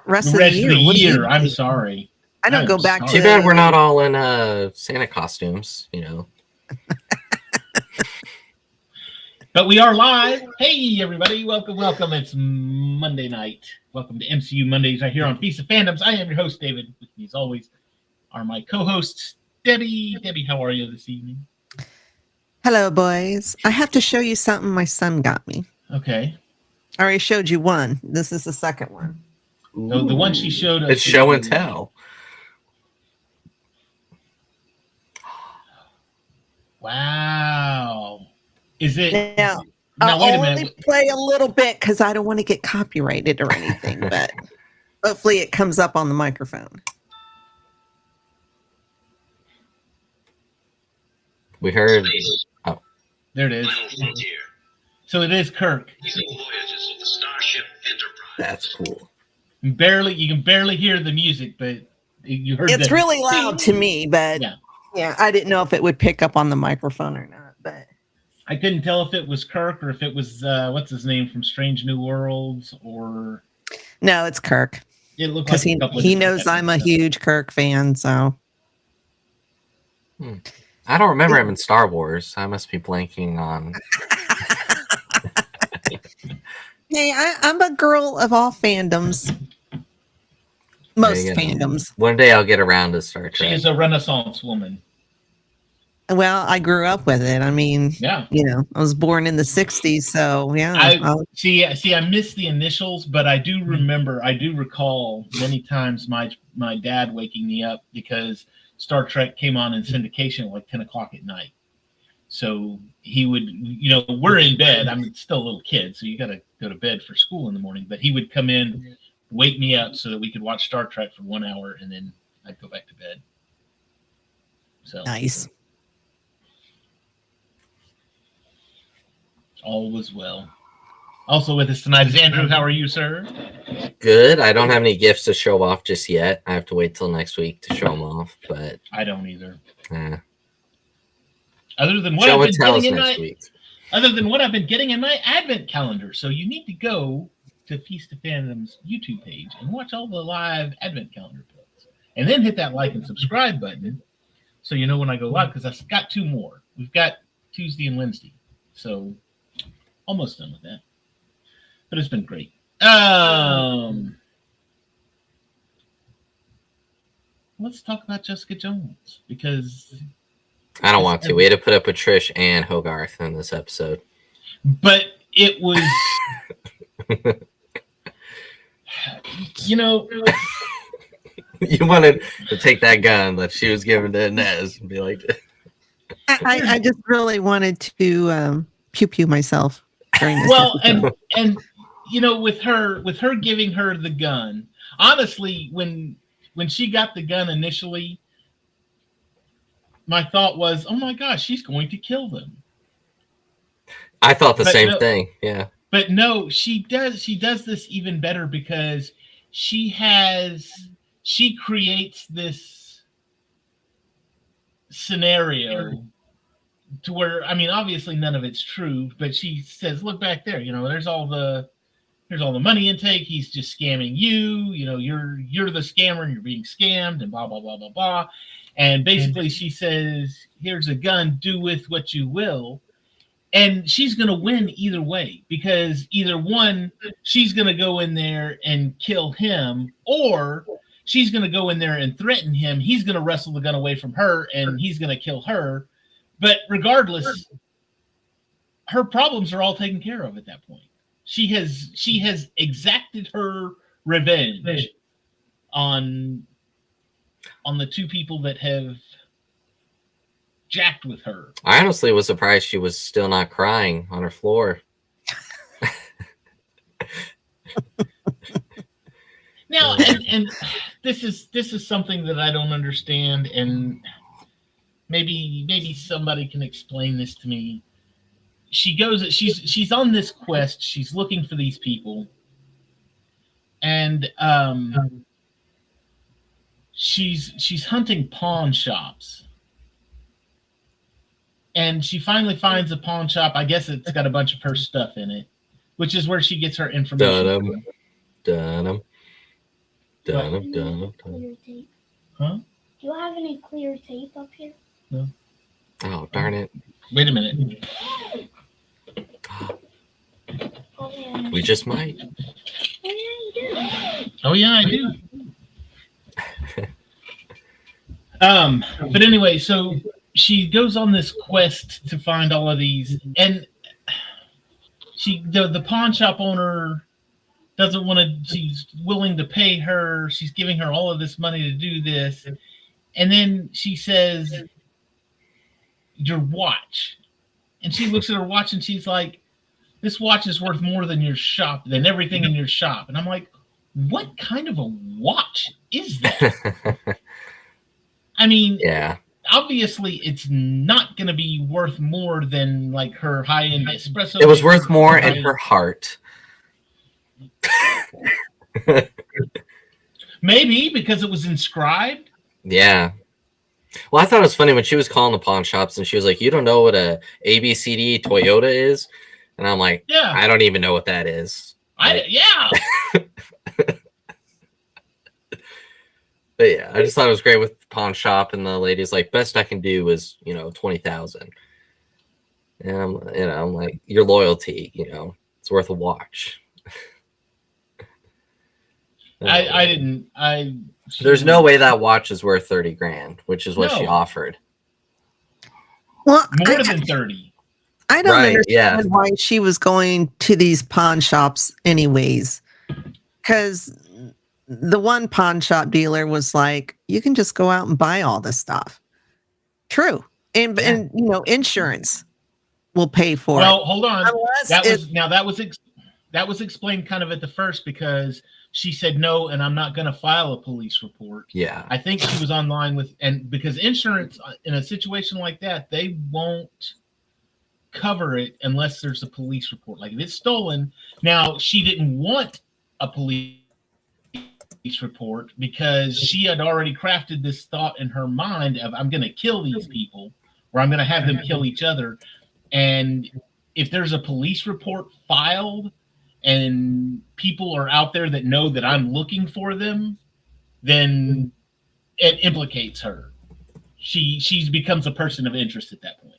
rest The of the year. I'm sorry. I don't go back. Too bad we're not all in Santa costumes, you know. But we are live. Hey, everybody. Welcome. It's Monday night. Welcome to MCU Mondays right here on Feast of Fandoms. I am your host, David. With me, as always, are my co-hosts, Debbie. Debbie, how are you this evening? Hello, boys. I have to show you something my son got me. Okay. I already showed you one. This is the second one. No, the one she showed us. It's show and tell. Wow. Is it? Now Now wait a I'll minute. only play a little bit because I don't want to get copyrighted or anything, but hopefully it comes up on the microphone. We heard. Oh, There it is. So it is Kirk. that's cool. You can barely hear the music, but you heard It's really loud to me, but yeah, I didn't know if it would pick up on the microphone or not. But I couldn't tell if it was Kirk or if it was what's his name from Strange New Worlds, or no, it's Kirk. it looked Because like he knows I'm a huge Kirk fan, so. I don't remember him in Star Wars. I must be blanking on. Hey, I'm a girl of all fandoms. Most fandoms. One day I'll get around to Star Trek. She is a Renaissance woman. Well, I grew up with it. I mean, I was born in the 60s, so yeah. I miss the initials, but I do recall many times my dad waking me up because Star Trek came on in syndication at like 10 o'clock at night. So he would, we're in bed. I'm still a little kid, so you got to go to bed for school in the morning. But he would come in, wake me up so that we could watch Star Trek for 1 hour, and then I'd go back to bed. So nice. All was well. Also with us tonight is Andrew. How are you, sir? Good. I don't have any gifts to show off just yet. I have to wait till next week to show them off. But I don't either. Other than what I've been getting in my Advent calendar. So you need to go to Feast of Fandom's YouTube page and watch all the live Advent calendar posts, and then hit that like and subscribe button so you know when I go live, because I've got 2 more. We've got Tuesday and Wednesday, so almost done with that. But it's been great. Let's talk about Jessica Jones, because I don't want to. We had to put up with Trish and Hogarth in this episode. But it was, You wanted to take that gun that she was given to Inez and be like, I just really wanted to pew myself during this. Well, and with her giving her the gun, honestly, when she got the gun initially, my thought was, oh my gosh, she's going to kill them. I thought the same thing. Yeah. But no, she does this even better, because she creates this scenario to where, I mean, obviously none of it's true, but she says, look back there, there's all the money intake. He's just scamming you. You're the scammer and you're being scammed, and blah, blah, blah, blah, blah. And basically she says, here's a gun, do with what you will. And she's going to win either way, because either one, she's going to go in there and kill him, or she's going to go in there and threaten him. He's going to wrestle the gun away from her, and he's going to kill her. But regardless, her problems are all taken care of at that point. She has exacted her revenge on the 2 people that have jacked with her. I honestly was surprised she was still not crying on her floor. Now, and this is something that I don't understand, and maybe somebody can explain this to me. She's on this quest. She's looking for these people, and she's hunting pawn shops. And she finally finds a pawn shop. I guess it's got a bunch of her stuff in it, which is where she gets her information. Dunham. Dun, dun, dun. Clear tape. Huh? Do you have any clear tape up here? Oh, darn it. Wait a minute. Oh yeah. We just might. Oh yeah, you do. Oh yeah, I do. But anyway, so she goes on this quest to find all of these, and the pawn shop owner doesn't want to. She's willing to pay her. She's giving her all of this money to do this, and then she says, "Your watch," and she looks at her watch and she's like, "This watch is worth more than than everything in your shop." And I'm like, "What kind of a watch is that?" I mean, Yeah. Obviously, it's not going to be worth more than like her high-end espresso. It was worth more in her heart. Maybe because it was inscribed. Yeah. Well, I thought it was funny when she was calling the pawn shops and she was like, "You don't know what a ABCD Toyota is?" And I'm like, Yeah. I don't even know what that is. Yeah. But yeah, I just thought it was great with the pawn shop, and the lady's like, "Best I can do is, 20,000." And I'm like, your loyalty, it's worth a watch. There's no way that watch is worth 30 grand, which is what she offered. Well, More than 30. I don't Right, understand yeah. why she was going to these pawn shops anyways. Because the one pawn shop dealer was like, you can just go out and buy all this stuff. True. And insurance will pay for it. Well, hold on. Unless that was explained kind of at the first because she said no, and I'm not going to file a police report. Yeah. I think she was online because insurance in a situation like that, they won't cover it unless there's a police report. Like if it's stolen. Now she didn't want a police report because she had already crafted this thought in her mind of I'm going to kill these people or I'm going to have them kill each other. And if there's a police report filed and people are out there that know that I'm looking for them, then it implicates her. She becomes a person of interest at that point.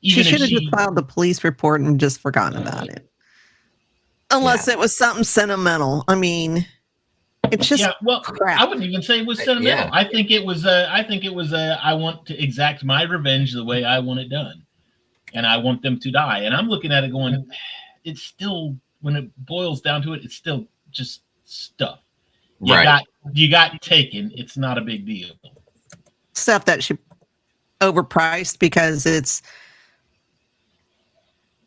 She should have just filed the police report and just forgotten about it. Unless it was something sentimental. I mean, it's just crap. I wouldn't even say it was sentimental. Yeah. I think it was I want to exact my revenge the way I want it done. And I want them to die. And I'm looking at it going, it's still, when it boils down to it, it's still just stuff. You got taken. It's not a big deal. Stuff that she overpriced because it's,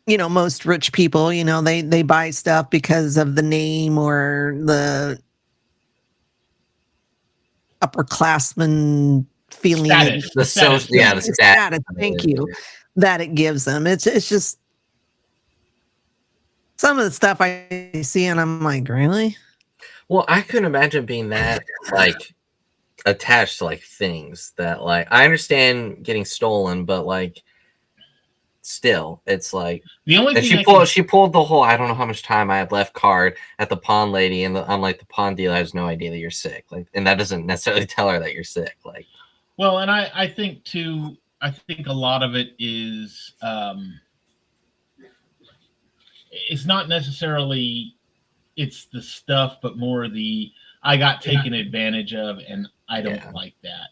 most rich people, they buy stuff because of the name or the upperclassman feeling. Status. The status. Thank you. That it gives them. It's just some of the stuff I see and I'm like, really? Well, I couldn't imagine being that like attached to like things that like I understand getting stolen, but like still it's like the only thing she pulled the whole I don't know how much time I had left card at the pawn lady, and I'm like, the pawn dealer has no idea that you're sick, like, and that doesn't necessarily tell her that you're sick, like. Well, and I think too, I think a lot of it is it's not necessarily it's the stuff, but more the I got taken advantage of, and I don't like that.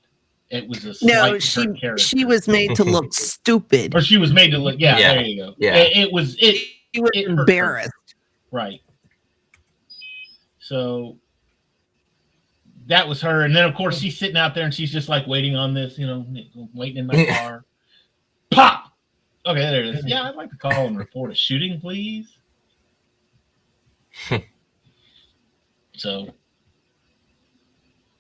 It was a slight she was made to look stupid, or she was made to look. Yeah, there you go. Yeah, it was embarrassed, right? So that was her, and then of course she's sitting out there and she's just like waiting on this, waiting in my car. Pop. Okay, there it is. Yeah, I'd like to call and report a shooting, please. So.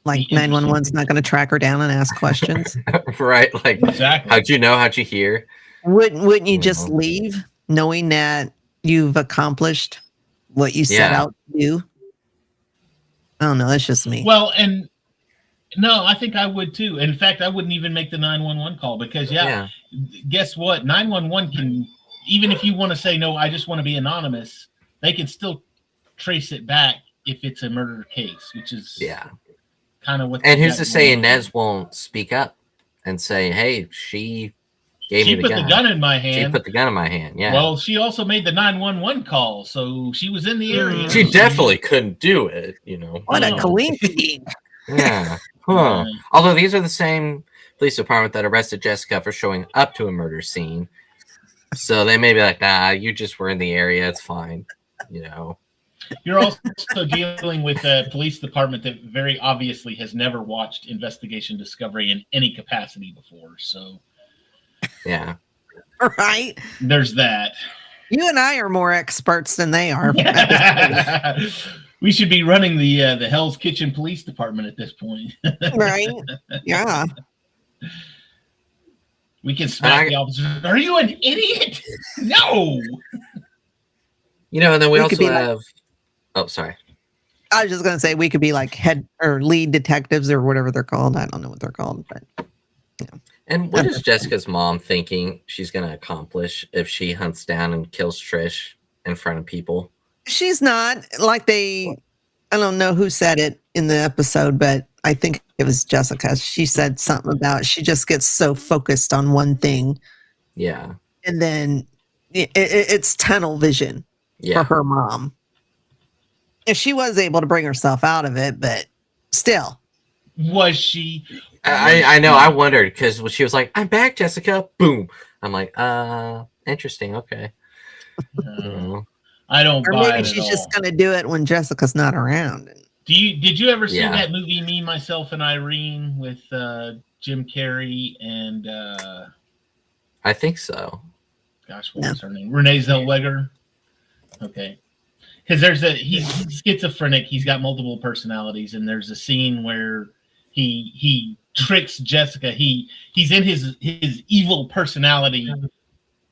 Like 911's not going to track her down and ask questions. Right. Like, exactly. How'd you know? How'd you hear? Wouldn't you just leave knowing that you've accomplished what you set out to do? I don't know. That's just me. Well, and no, I think I would too. In fact, I wouldn't even make the 911 call because, guess what? 911 can, even if you want to say, no, I just want to be anonymous, they can still trace it back if it's a murder case, which is Yeah. kind of what. And they who's got to say going on. Inez won't speak up and say, "Hey, she gave me She the put gun. the gun in my She hand. put the gun in my hand." Yeah. Well, she also made the 911 call, so she was in the area. She definitely couldn't do it, you know. What a No. coinky. Yeah. Huh. Although these are the same police department that arrested Jessica for showing up to a murder scene. So they may be like, nah, you just were in the area. It's fine. You know. You're also dealing with a police department that very obviously has never watched Investigation Discovery in any capacity before. So, Yeah. Right? there's that. You and I are more experts than they are. We should be running the Hell's Kitchen Police Department at this point. Right? Yeah. We can smack the officer. Are you an idiot? No. You know, and then we could also be have. Oh, sorry. I was just going to say we could be like head or lead detectives or whatever they're called. I don't know what they're called, but And what is Jessica's mom thinking she's going to accomplish if she hunts down and kills Trish in front of people? she's not like I don't know who said it in the episode, but I think it was Jessica. She said something about she just gets so focused on one thing. Yeah. And then it's tunnel vision Yeah. for her mom. And she was able to bring herself out of it, but still. Was she? I know. I wondered because she was like, "I'm back, Jessica." Boom. I'm like, interesting. Okay. I don't Or buy maybe it she's at just all. going to do it when Jessica's not around. Did you ever see Yeah. that movie Me, Myself, and Irene with Jim Carrey and I think so. gosh, what was her name? Renee Zellweger. Okay. Because he's schizophrenic. He's got multiple personalities, and there's a scene where he tricks Jessica. He's in his evil personality,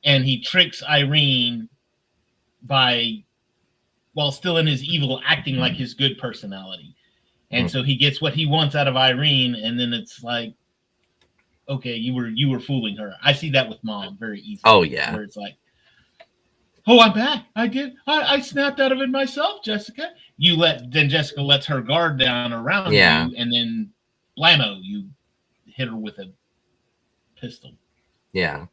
and he tricks Irene while still in his evil, acting like his good personality. And so he gets what he wants out of Irene, and then it's like, okay, you were fooling her. I see that with Mom very easily. Oh yeah. Where it's like, oh, I'm back. I snapped out of it myself, Jessica. Then Jessica lets her guard down around you, and then blammo, you hit her with a pistol. Yeah.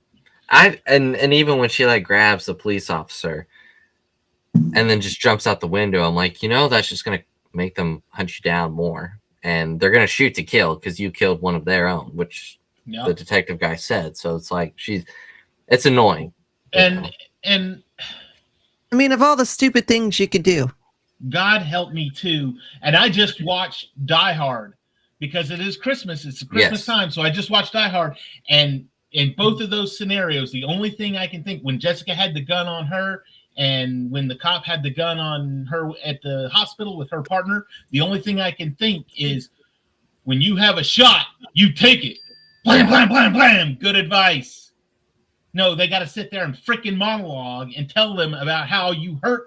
And even when she like grabs the police officer and then just jumps out the window, I'm like, that's just gonna make them hunt you down more. And they're gonna shoot to kill because you killed one of their own, which the detective guy said. So it's like it's annoying. And I mean, of all the stupid things you could do. God help me too. And I just watched Die Hard because it is Christmas. It's Christmas time. So I just watched Die Hard. And in both of those scenarios, the only thing I can think when Jessica had the gun on her and when the cop had the gun on her at the hospital with her partner, the only thing I can think is when you have a shot, you take it. Blam, blam, blam, blam. Good advice. No, they got to sit there and freaking monologue and tell them about how you hurt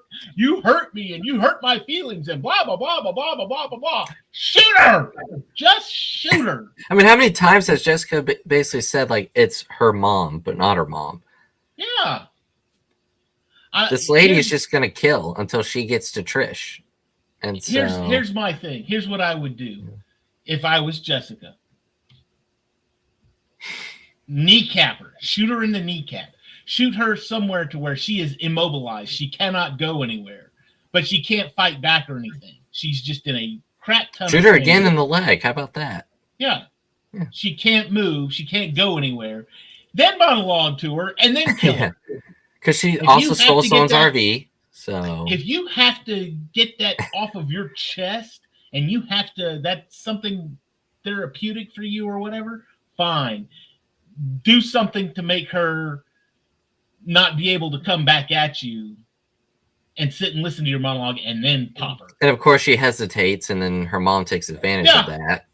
me and you hurt my feelings and blah, blah, blah, blah, blah, blah, blah, blah, blah. Shoot her! Just shoot her. I mean, how many times has Jessica basically said, like, it's her mom, but not her mom? Yeah. This lady is just going to kill until she gets to Trish. And here's my thing. Here's what I would do if I was Jessica. Kneecap her. Shoot her in the kneecap. Shoot her somewhere to where she is immobilized. She cannot go anywhere. But she can't fight back or anything. She's just in a crap ton. Shoot her again in the leg. How about that? Yeah. She can't move. She can't go anywhere. Then monologue to her and then kill her. Because she also stole someone's RV. So if you have to get that off of your chest and you have to, that's something therapeutic for you or whatever, fine. Do something to make her not be able to come back at you and sit and listen to your monologue and then pop her. And of course she hesitates and then her mom takes advantage of that.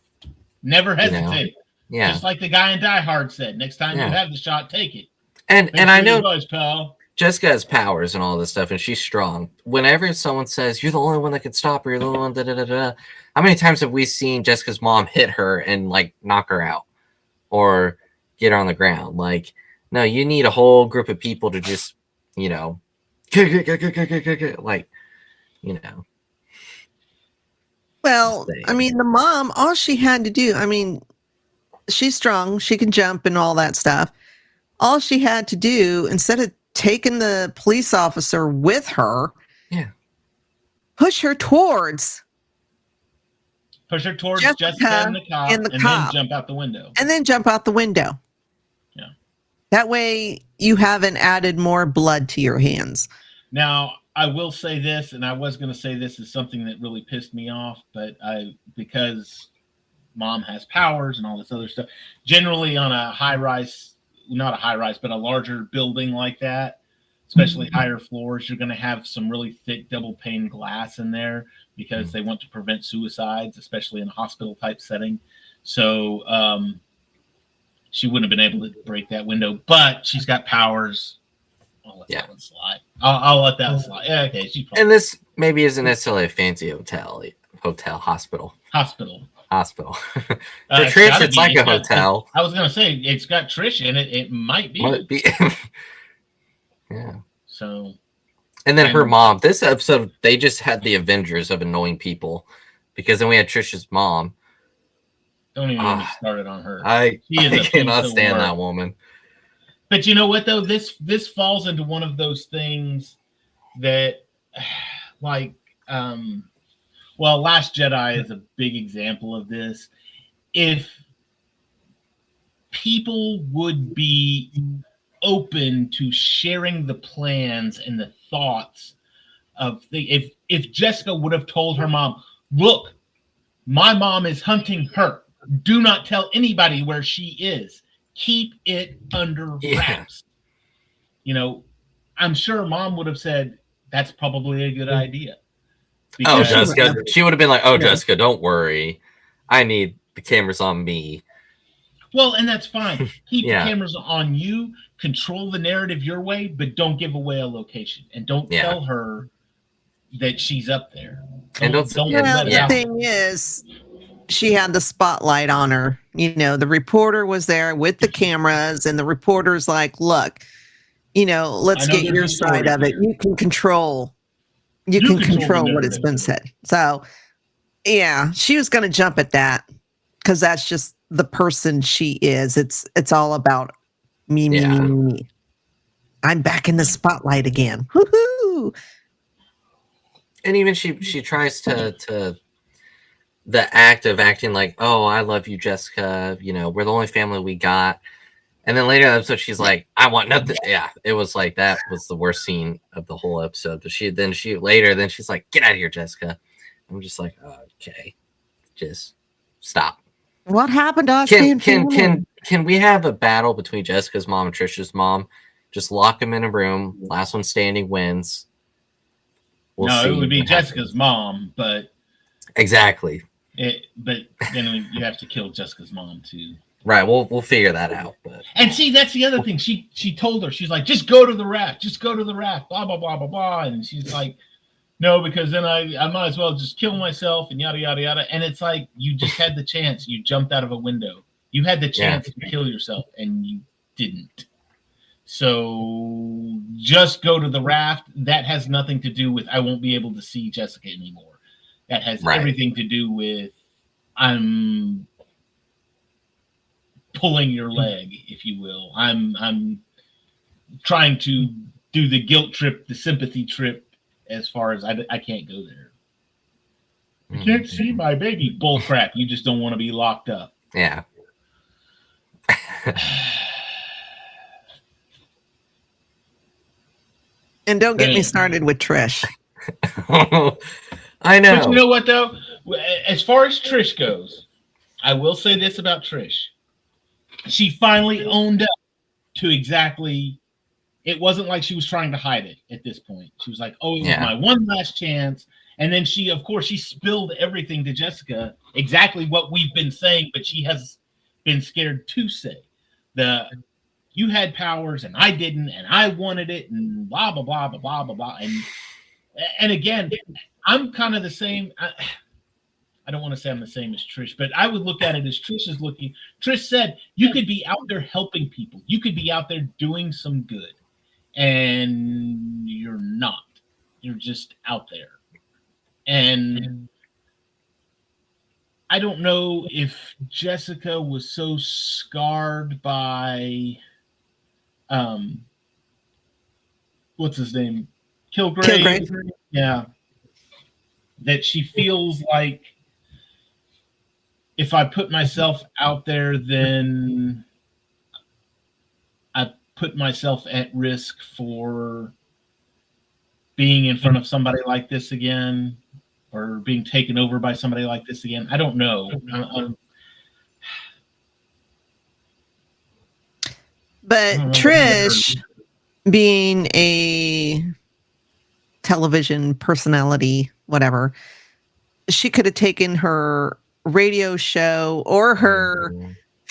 Never hesitate. Yeah. Just like the guy in Die Hard said, next time you have the shot, take it. And I know pal. Jessica has powers and all this stuff and she's strong. Whenever someone says, you're the only one that can stop her, you're the only one, da-da-da-da. How many times have we seen Jessica's mom hit her and like knock her out? Or get her on the ground. Like, no, you need a whole group of people to just, like, Well, saying. I mean, the mom, all she had to do, I mean, she's strong, she can jump and all that stuff. All she had to do, instead of taking the police officer with her, Yeah. push her towards Jessica Jessica and the cop, and the and then cop. jump out the window. and then jump out the window. Yeah. That way you haven't added more blood to your hands. Now, I will say this, and I was going to say this is something that really pissed me off, but because mom has powers and all this other stuff, generally on a high rise, not a high rise, but a larger building like that, especially higher floors, you're going to have some really thick double pane glass in there because they want to prevent suicides, especially in a hospital type setting. So she wouldn't have been able to break that window, but she's got powers. I'll let that one slide. I'll let that slide. Yeah, okay. And this maybe isn't necessarily a fancy hospital. Hospital. For Trish, it's like a hotel. I was going to say, it's got Trish in it. It might be. Yeah. So. And then her mom. This episode, they just had the Avengers of annoying people, because then we had Trish's mom. Don't even get me started on her. I cannot stand that woman. But you know what, though? This falls into one of those things that, like, Last Jedi is a big example of this. If people would be open to sharing the plans and the thoughts of if Jessica would have told her mom, look, my mom is hunting her. Do not tell anybody where she is. Keep it under wraps. You know, I'm sure mom would have said, that's probably a good idea. Because Jessica, she would have been like, Jessica, don't worry. I need the cameras on me. Well, and that's fine. Keep the cameras on you, control the narrative your way, but don't give away a location. And don't tell her that she's up there. The thing is, she had the spotlight on her. You know, the reporter was there with the cameras, and the reporter's like, look, you know, let's get your side of it. You can control what it's been said. So, yeah, she was going to jump at that because that's just the person she is. It's all about me, me. I'm back in the spotlight again. Woohoo! And even she tries to the act of acting like, oh, I love you, Jessica. You know, we're the only family we got. And then later in the episode, she's like, I want nothing. Yeah, it was like that was the worst scene of the whole episode. But she's like, get out of here, Jessica. I'm just like, okay, just stop. What happened to us? Can we have a battle between Jessica's mom and Trish's mom? Just lock them in a room. Last one standing wins. It would be Jessica's mom, but exactly. But then you have to kill Jessica's mom too. Right, we'll figure that out. But and see, that's the other thing. She told her, she's like, just go to the raft, blah blah blah blah blah. And she's like, no, because then I might as well just kill myself and yada yada yada. And it's like, you just had the chance. You jumped out of a window. You had the chance to kill yourself, and you didn't. So just go to the raft. That has nothing to do with I won't be able to see Jessica anymore. That has everything to do with I'm pulling your leg, if you will. I'm trying to do the guilt trip, the sympathy trip, as far as I can't go there. I can't see my baby. Bull crap. You just don't want to be locked up. Yeah. And don't get me started with Trish. I know. But you know what, though? As far as Trish goes, I will say this about Trish. She finally owned up to exactly. It wasn't like she was trying to hide it at this point. She was like, oh, it was my one last chance. And then she spilled everything to Jessica, exactly what we've been saying, but she has been scared to say. You had powers and I didn't, and I wanted it, and blah, blah, blah, blah, blah, blah, blah. And again, I'm kind of the same. I don't want to say I'm the same as Trish, but I would look at it as Trish is looking. Trish said, you could be out there helping people. You could be out there doing some good. And you're not. You're just out there. And I don't know if Jessica was so scarred by what's his name? Kilgrave. Kilgrave. Yeah. That she feels like if I put myself out there, then I put myself at risk for being in front of somebody like this again, or being taken over by somebody like this again. I don't know. But Trish, being a television personality, whatever, she could have taken her radio show or her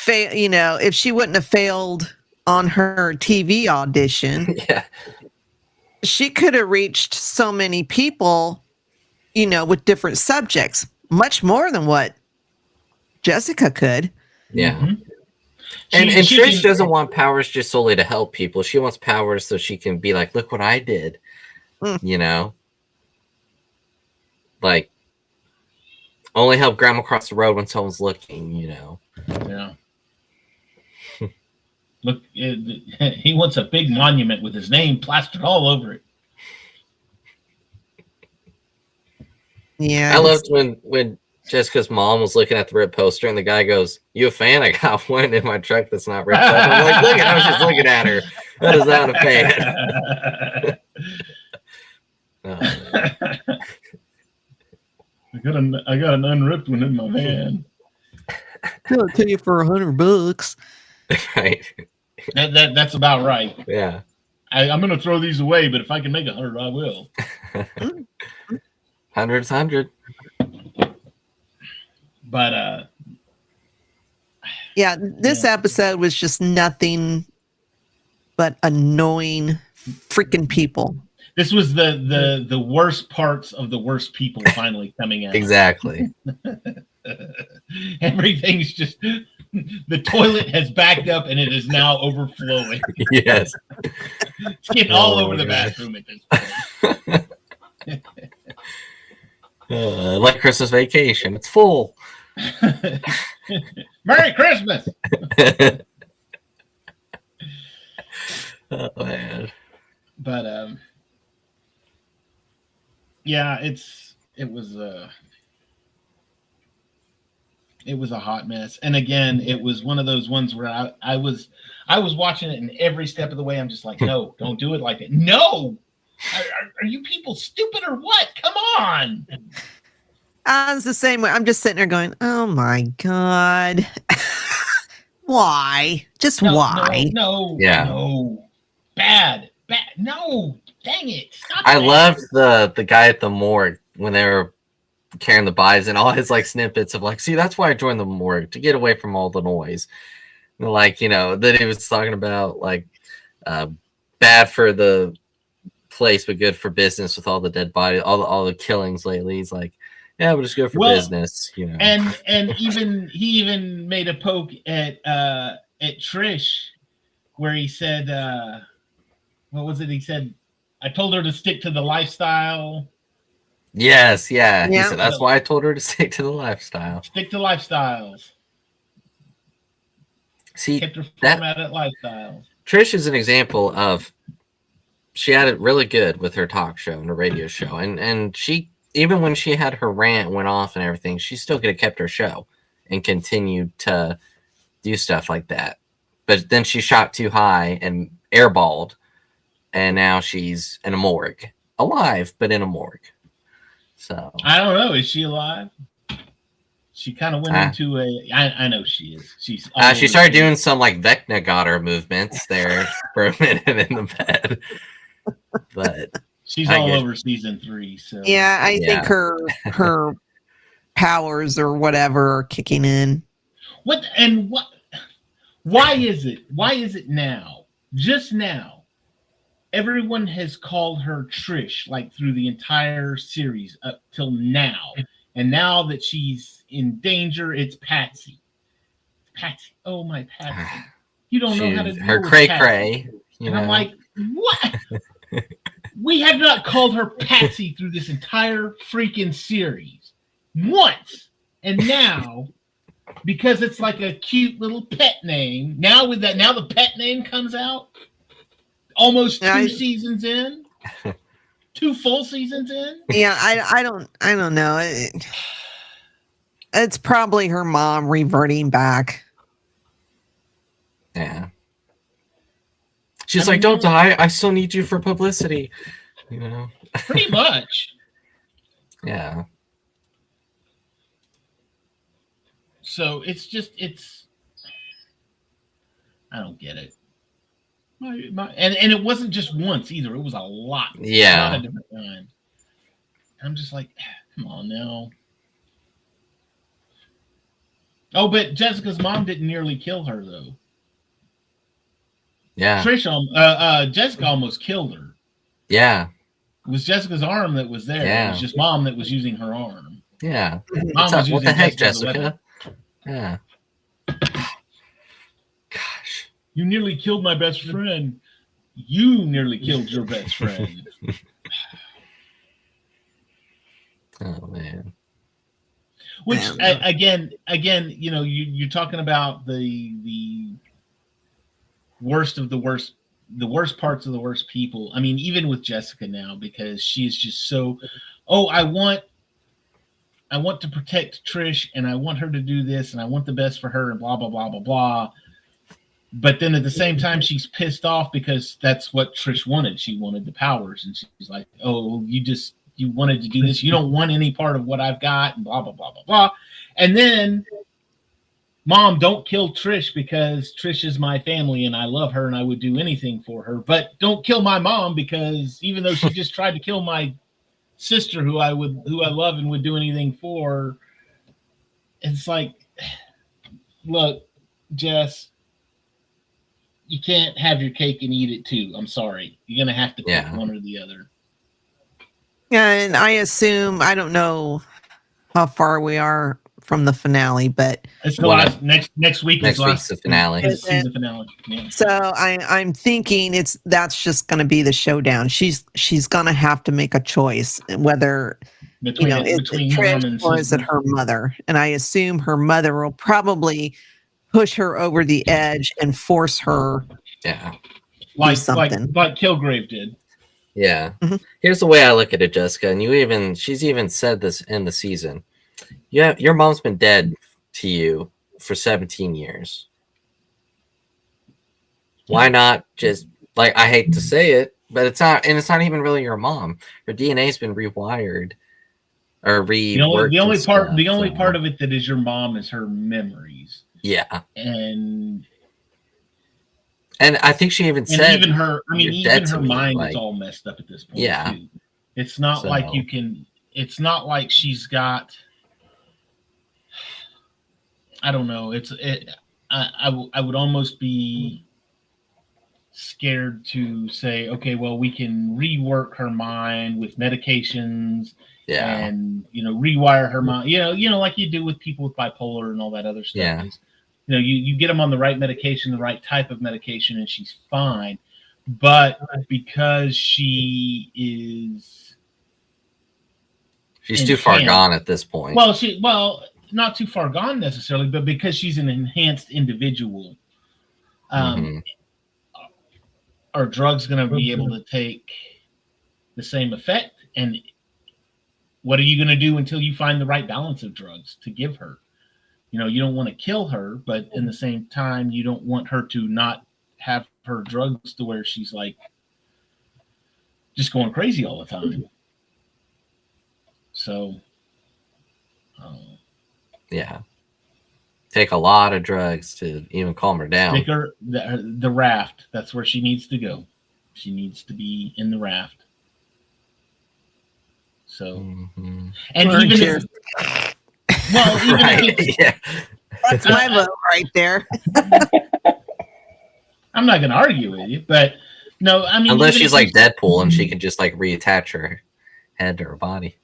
if she wouldn't have failed on her TV audition, Yeah. she could have reached so many people, with different subjects, much more than what Jessica could. Yeah. Mhm. And She Trish can- doesn't want powers just solely to help people. She wants powers so she can be like, look what I did. Like, only help grandma cross the road when someone's looking, Yeah. Look, he wants a big monument with his name plastered all over it. Yeah. I loved when Jessica's mom was looking at the red poster and the guy goes, "You a fan? I got one in my truck that's not ripped up." I'm like, look, I was just looking at her. That is not a fan. Oh, I got an unripped one in my van. I'll tell you for $100. right. That's about right. Yeah. I'm going to throw these away, but if I can make 100, I will. 100. But Yeah, this episode was just nothing but annoying freaking people. this was the worst parts of the worst people finally coming out. Exactly. Everything's just the toilet has backed up and it is now overflowing. Yes. It's getting all Oh, over the gosh. bathroom at this point. Like Christmas Vacation, it's full. Merry Christmas. Oh man. But yeah, it was a hot mess. And again, it was one of those ones where I was watching it, and every step of the way I'm just like, no, don't do it like that. No. Are you people stupid or what? Come on. I was the same way. I'm just sitting there going, oh my God. Why? Just why? No. Yeah. No. Bad. No. Dang it. Stop I that. loved the guy at the morgue when they were carrying the bodies and all his like snippets of like, see, that's why I joined the morgue, to get away from all the noise. And, like, that he was talking about like bad for the place but good for business with all the dead bodies, all the killings lately. He's like, yeah, we'll just go for business, And he even made a poke at Trish, where he said, what was it? He said, I told her to stick to the lifestyle. Yes, yeah. He Yeah. said that's why I told her to stick to the lifestyle. Stick to lifestyles. See, Kept her that format at lifestyles. Trish is an example of, she had it really good with her talk show and her radio show, and she, even when she had her rant went off and everything, she still could have kept her show and continued to do stuff like that. But then she shot too high and airballed, and now she's in a morgue, alive but in a morgue. So I don't know. Is she alive? She kind of went into a. I know she is. She's. she started doing some like Vecna got her movements there for a minute in the bed, but she's I all guess. over season 3. So Yeah, I think her powers or whatever are kicking in. what? Why is it? Why is it now? Just now, everyone has called her Trish like through the entire series up till now, and now that she's in danger, it's Patsy. Patsy, oh my Patsy! You don't know how to do her with cray Patsy. cray. And I'm like, what? We have not called her Patsy through this entire freaking series once, And now, because it's like a cute little pet name, now the pet name comes out almost two seasons in, 2 full seasons in. Yeah, I don't know. It's probably her mom reverting back. Yeah. She's like, don't die. I still need you for publicity. You know? Pretty much. Yeah. So it's I don't get it. And it wasn't just once either. It was a lot. Yeah. A lot of different times. I'm just like, come on now. Oh, but Jessica's mom didn't nearly kill her though. Yeah. Jessica almost killed her. Yeah. It was Jessica's arm that was there. Yeah. It was just mom that was using her arm. Yeah. Mom was What the using heck, Jessica? Yeah. Gosh. You nearly killed my best friend. You nearly killed your best friend. Oh man. Which again, you know, you're talking about the worst of the worst parts of the worst people. I mean, even with Jessica now, because she's just so, I want to protect Trish, and I want her to do this, and I want the best for her, and blah blah blah blah blah. But then at the same time, she's pissed off because that's what Trish wanted. She wanted the powers, and she's like, "Oh, you wanted to do this. You don't want any part of what I've got," and blah blah blah blah blah. And then, Mom, don't kill Trish because Trish is my family and I love her and I would do anything for her. But don't kill my mom because even though she just tried to kill my sister, who I love and would do anything for, it's like, look, Jess, you can't have your cake and eat it too. I'm sorry. You're gonna have to pick one or the other. Yeah, and I assume, I don't know how far we are from the finale, but it's the last next week. Next week's the finale. Season finale. Yeah. So I'm thinking that's just going to be the showdown. She's going to have to make a choice whether between Trish or is it her mother. And I assume her mother will probably push her over the edge and force her. Yeah, like Kilgrave did. Yeah. Mm-hmm. Here's the way I look at it, Jessica, and she's even said this in the season. Yeah, your mom's been dead to you for 17 years. Why not just, like, I hate to say it, but it's not even really your mom. Her DNA's been rewired or reworked. The only part of it that is your mom is her memories. Yeah. And I think she even said, even her mind is all messed up at this point. Yeah. Too. It's not like it's not like she's got, I don't know. I would almost be scared to say, okay, well, we can rework her mind with medications, and rewire her mind. Like you do with people with bipolar and all that other stuff. Yeah. You get them on the right medication, the right type of medication, and she's fine. But because she's too far gone at this point. Well, not too far gone necessarily, but because she's an enhanced individual, are drugs going to be able to take the same effect? And what are you going to do until you find the right balance of drugs to give her? You don't want to kill her, but in the same time, you don't want her to not have her drugs to where she's like just going crazy all the time. So, yeah, take a lot of drugs to even calm her down. Take her the raft. That's where she needs to go. She needs to be in the raft. So, and even if, that's my vote right there. I'm not going to argue with you, but no, I mean, unless she's like Deadpool and she can just like reattach her head to her body.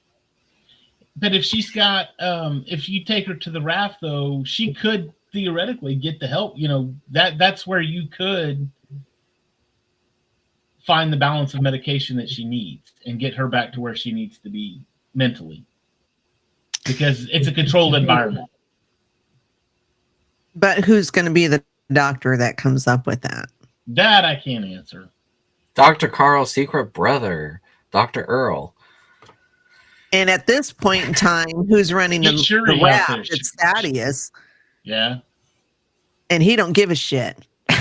But if she's got, if you take her to the raft, though, she could theoretically get the help. That's where you could find the balance of medication that she needs and get her back to where she needs to be mentally. because it's a controlled environment. But who's going to be the doctor that comes up with that? That I can't answer. Dr. Carl's secret brother, Dr. Earl. And at this point in time, who's running Get the Shuri out lab? there. It's Thaddeus, Yeah. and he don't give a shit. I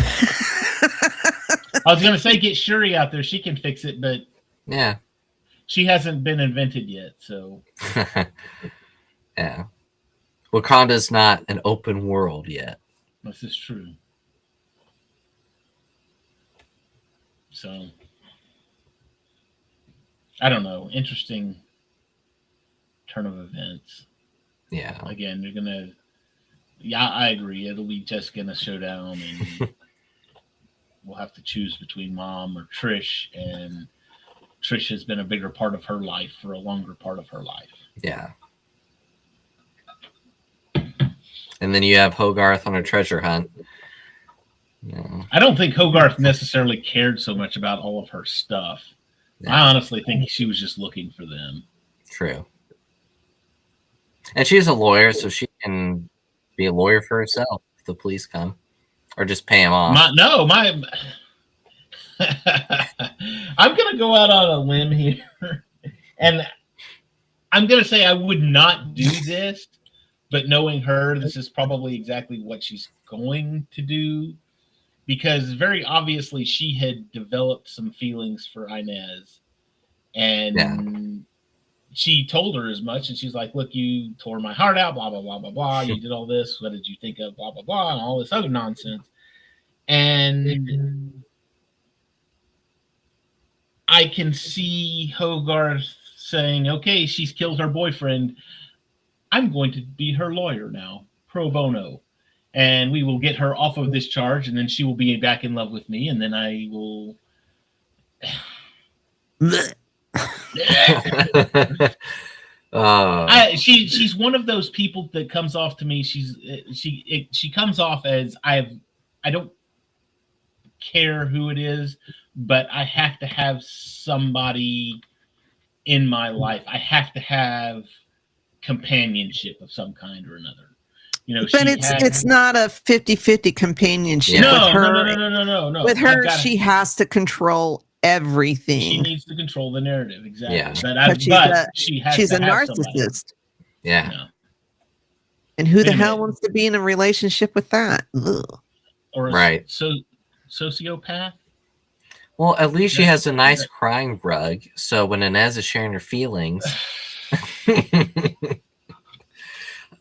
was going to say get Shuri out there. She can fix it, but Yeah. she hasn't been invented yet, so. Yeah. Wakanda's not an open world yet. This is true. So, I don't know. Interesting turn of events. Yeah. Again, you're gonna. Yeah, I agree. It'll be just gonna showdown, and we'll have to choose between Mom or Trish. And Trish has been a bigger part of her life for a longer part of her life. Yeah. And then you have Hogarth on a treasure hunt. Yeah. I don't think Hogarth necessarily cared so much about all of her stuff. Yeah. I honestly think she was just looking for them. True. And she's a lawyer, so she can be a lawyer for herself if the police come. Or just pay him off. I'm going to go out on a limb here. And I'm going to say I would not do this, but knowing her, this is probably exactly what she's going to do. Because very obviously she had developed some feelings for Inez. And she told her as much. And she's like, look, you tore my heart out, blah, blah, blah, blah, blah. You did all this. What did you think of, blah, blah, blah, and all this other nonsense. And I can see Hogarth saying, okay, she's killed her boyfriend. I'm going to be her lawyer now, pro bono. And we will get her off of this charge, and then she will be back in love with me, and then I will. She's one of those people that comes off to me. She comes off as I don't care who it is, but I have to have somebody in my life. I have to have companionship of some kind or another. You know, but it's not a 50-50 companionship. No, with her, no. With her, she has to control everything. She needs to control the narrative, exactly. Yeah. But she's a narcissist. Yeah. And who the hell wants to be in a relationship with that? Ugh. Or a sociopath? Well, at least she has a nice crying rug, so when Inez is sharing her feelings,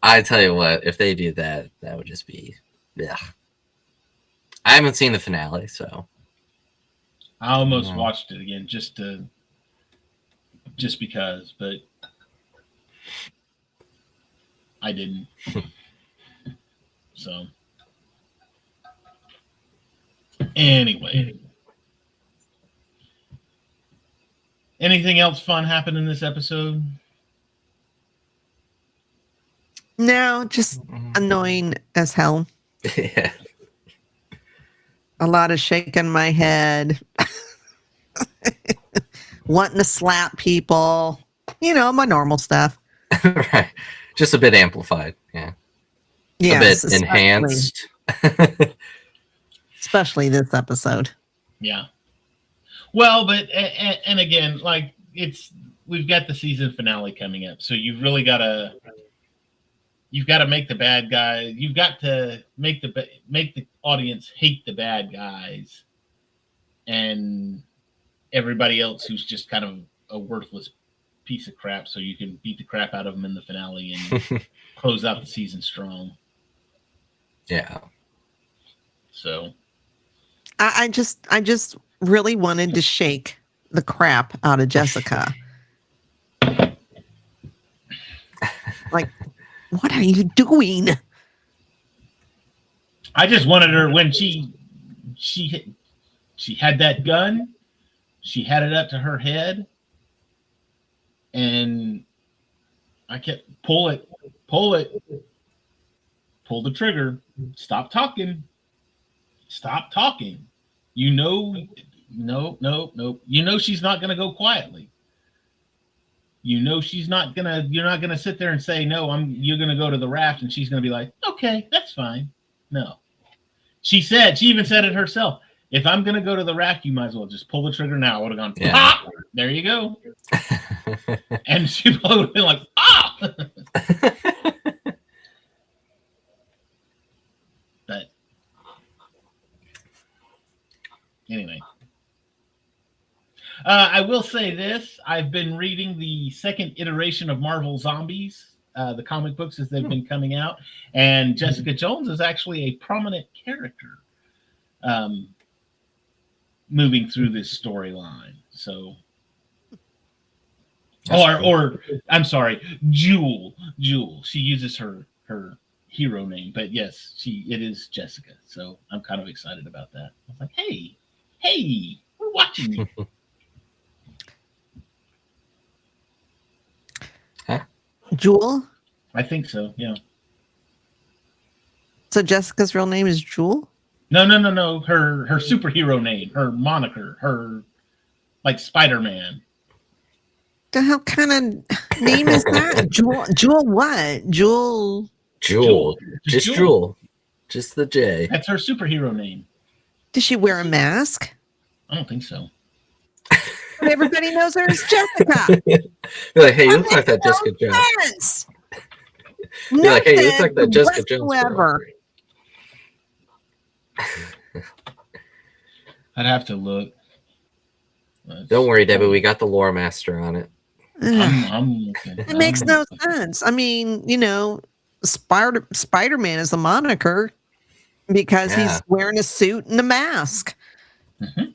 I tell you what, if they do that, that would just be, yeah. I haven't seen the finale, so I almost watched it again just because, but I didn't. So anyway, anything else fun happened in this episode? No, just annoying as hell. Yeah. A lot of shaking my head. Wanting to slap people. You know, my normal stuff. Right. Just a bit amplified. Yeah. Yes, a bit enhanced. Especially this episode. Yeah. Well, but and again, like we've got the season finale coming up, so you've really got to make the bad guy. You've got to make the audience hate the bad guys, and everybody else who's just kind of a worthless piece of crap. So you can beat the crap out of them in the finale and close out the season strong. Yeah. So I just really wanted to shake the crap out of Jessica. Like, what are you doing? I just wanted her when she had that gun, she had it up to her head, and I kept pull it, pull the trigger, stop talking. You know, no. You know she's not going to go quietly. You know you're not gonna sit there and say, no, you're gonna go to the raft, and she's gonna be like, okay, that's fine. No. She even said it herself. If I'm gonna go to the raft, you might as well just pull the trigger now. I would have gone, pop! There you go. And she probably would have been like, ah! But anyway. I will say this. I've been reading the second iteration of Marvel Zombies, the comic books as they've been coming out. And Jessica Jones is actually a prominent character moving through this storyline. So, or I'm sorry, Jewel. She uses her hero name, but yes, it is Jessica. So I'm kind of excited about that. I was like, hey, we're watching you. Jewel? I think so, yeah. So Jessica's real name is Jewel? No. Her superhero name, her moniker, her like Spider-Man. The hell kind of name is that? Jewel what? Jewel. Just Jewel. Just the J. That's her superhero name. Does she wear a mask? I don't think so. But everybody knows her as Jessica. You're like, hey, you look like that Jessica Jones. You're like, hey, you look like that Jessica Jones. I'd have to look. Don't worry, Debbie. We got the lore master on it. I'm looking. It makes no sense. I mean, Spider-Man is a moniker because he's wearing a suit and a mask. Mm-hmm.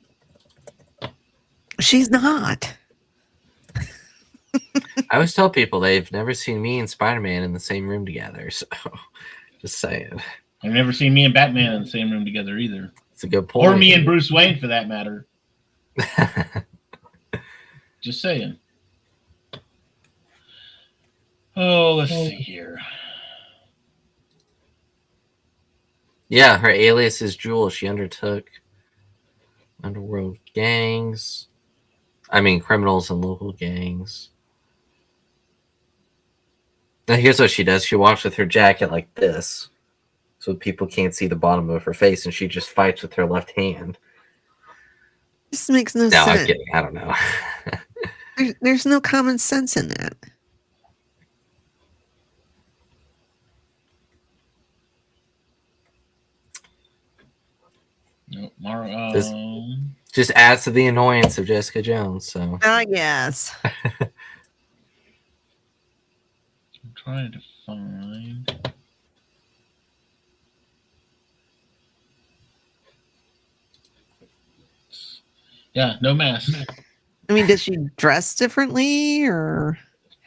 She's not. I always tell people they've never seen me and Spider-Man in the same room together. So, just saying. I've never seen me and Batman in the same room together either. It's a good point. Or me and Bruce Wayne, for that matter. Just saying. Oh, let's see here. Yeah, her alias is Jewel. She undertook underworld gangs. I mean, criminals and local gangs. Now, here's what she does. She walks with her jacket like this, so people can't see the bottom of her face, and she just fights with her left hand. This makes no No, sense. I'm kidding. I don't know. There's no common sense in that. No, Just adds to the annoyance of Jessica Jones. So Yes. I'm trying to find. Yeah, no mask. I mean, does she dress differently or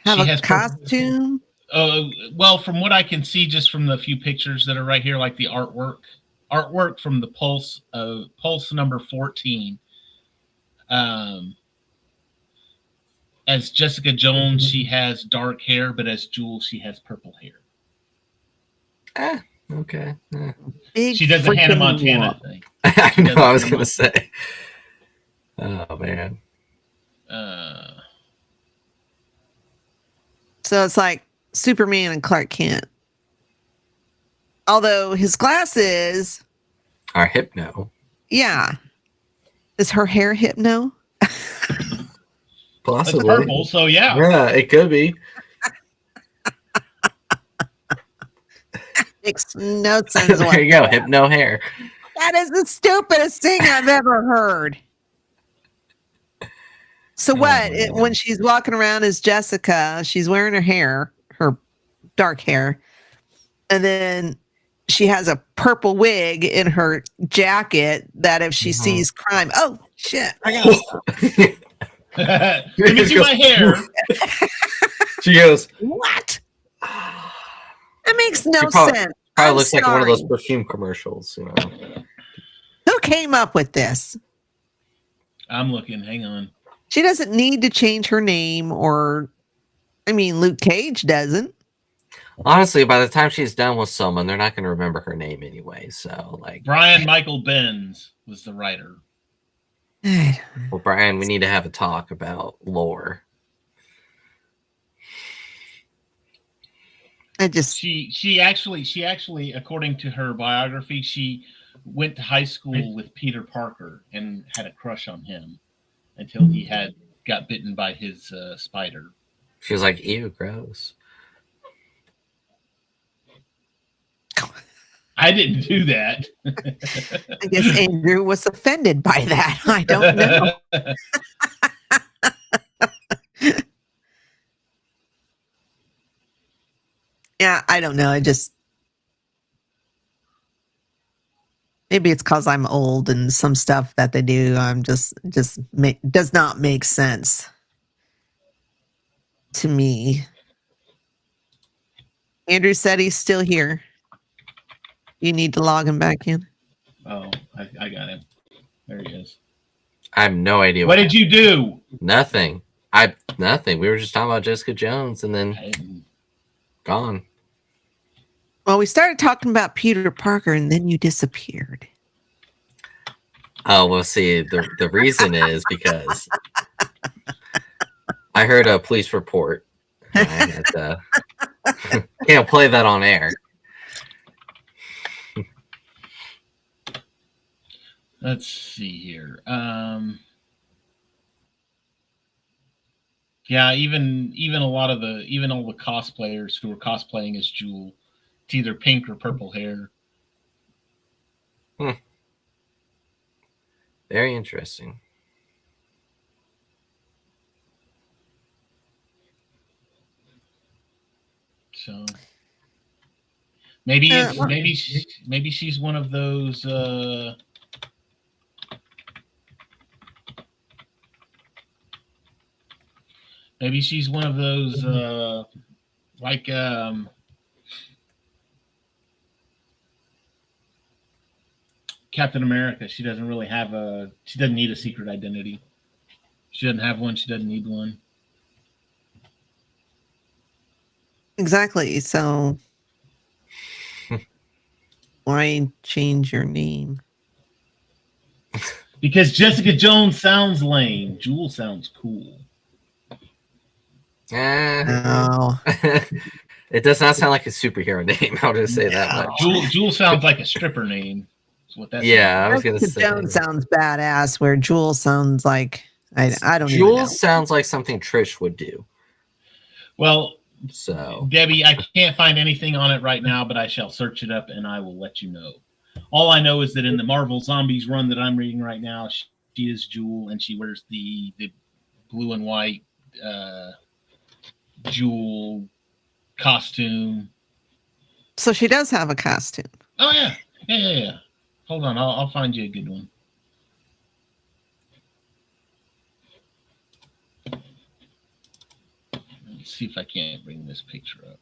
have She a has costume? Well, from what I can see, just from the few pictures that are right here, like the artwork from the Pulse number 14. As Jessica Jones, she has dark hair, but as Jewel, she has purple hair. Okay. Big She does a Hannah freaking Montana whoop. thing. I know. I was gonna say. Oh man. So it's like Superman and Clark Kent. Although his glasses, Our Hypno. yeah. Is her hair hypno? It's Possibly. purple, so yeah. Yeah, it could be. Makes no sense. There you go. Hypno hair. That is the stupidest thing I've ever heard. So what? When she's walking around as Jessica, she's wearing her dark hair, and then she has a purple wig in her jacket that if she sees crime, oh shit, I gotta stop. Let me see my hair. She goes, What? That makes no sense. Probably I'm looks like one of those sorry. perfume commercials, you know. Who came up with this? I'm looking. Hang on. She doesn't need to change her name, Luke Cage doesn't. Honestly, by the time she's done with someone, they're not going to remember her name anyway. So, like, Brian Michael Benz was the writer. well, Brian, we need to have a talk about lore. I just She actually, according to her biography, she went to high school with Peter Parker and had a crush on him until he got bitten by his spider. She was like, ew, gross. I didn't do that. I guess Andrew was offended by that. I don't know. Yeah, I don't know. I just maybe it's because I'm old and some stuff that they do I'm just does not make sense to me. Andrew said he's still here. You need to log him back in. Oh, I got him. There he is. I have no idea. What did you do? Nothing. Nothing. We were just talking about Jessica Jones and then gone. Well, we started talking about Peter Parker and then you disappeared. Oh, well, see, the reason is because I heard a police report. I had to, can't play that on air. Let's see here. Yeah, even all the cosplayers who were cosplaying as Jewel, it's either pink or purple hair. Very interesting. So maybe she's one of those. Maybe she's one of those like Captain America. She doesn't need a secret identity. She doesn't have one. She doesn't need one. Exactly. So why change your name? Because Jessica Jones sounds lame. Jewel sounds cool. No. It does not sound like a superhero name. I'll just say that much. Jewel sounds like a stripper name. That's what that yeah, I was gonna say. Jones sounds badass, where Jewel sounds like I don't. Jewel even know. sounds like something Trish would do. Well, so Debbie, I can't find anything on it right now, but I shall search it up and I will let you know. All I know is that in the Marvel Zombies run that I'm reading right now, she is Jewel and she wears the blue and white Jewel costume. So she does have a costume. Oh yeah. Hold on, I'll find you a good one. Let's see if I can't bring this picture up.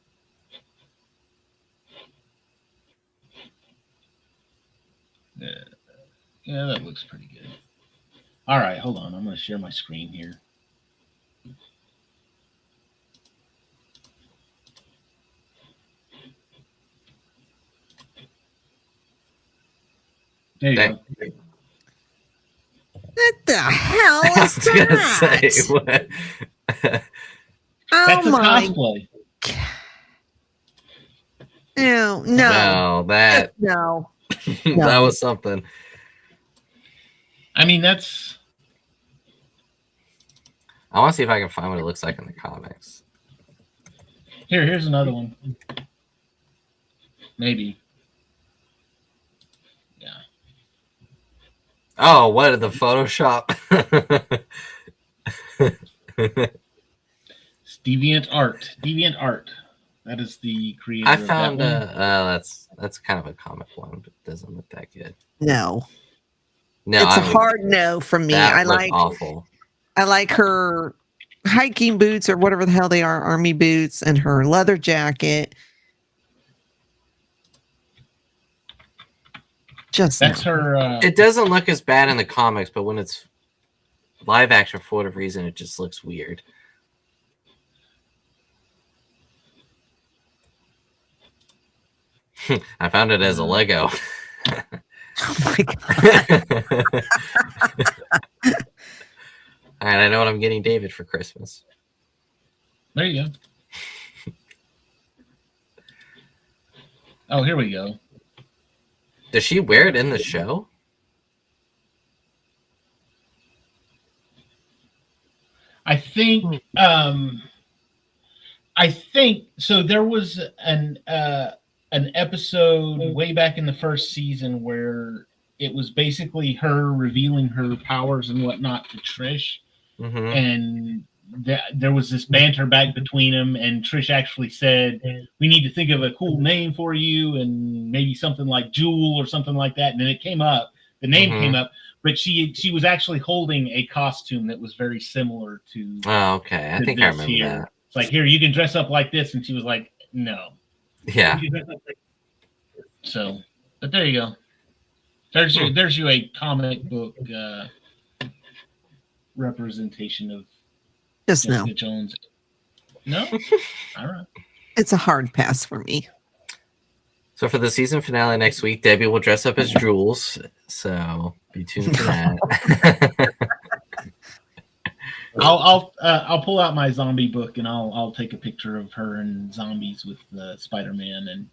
Yeah, that looks pretty good. All right, hold on. I'm going to share my screen here. There you go. What the hell I is was gonna that? say, what? That's Oh a my! cosplay. No, No, that no. that was something. I mean, that's. I want to see if I can find what it looks like in the comics. Here's another one. Maybe. Yeah. Oh, what, the Photoshop? Deviant Art. That is the creator. I found of that one. that's kind of a comic one, but it doesn't look that good. No. No, It's a hard no from me. That I looked like awful. I like her hiking boots or whatever the hell they are, army boots, and her leather jacket. Just That's her. It doesn't look as bad in the comics, but when it's live action, for whatever reason, it just looks weird. I found it as a Lego. Oh my God. And I know what I'm getting David for Christmas. There you go. Oh, here we go. Does she wear it in the show? I think so. There was an episode way back in the first season where it was basically her revealing her powers and whatnot to Trish, and there was this banter back between them. And Trish actually said, "We need to think of a cool name for you, and maybe something like Jewel or something like that." And then it came up. The name came up. But she was actually holding a costume that was very similar to. Oh, okay. I think I remember that. It's like, here, you can dress up like this, and she was like, no. Yeah. So, but there you go. There's you a comic book representation of Just Jessica no. Jones. No, all right. It's a hard pass for me. So for the season finale next week, Debbie will dress up as Jules. So be tuned for that. I'll pull out my zombie book and I'll take a picture of her and zombies with Spider-Man and.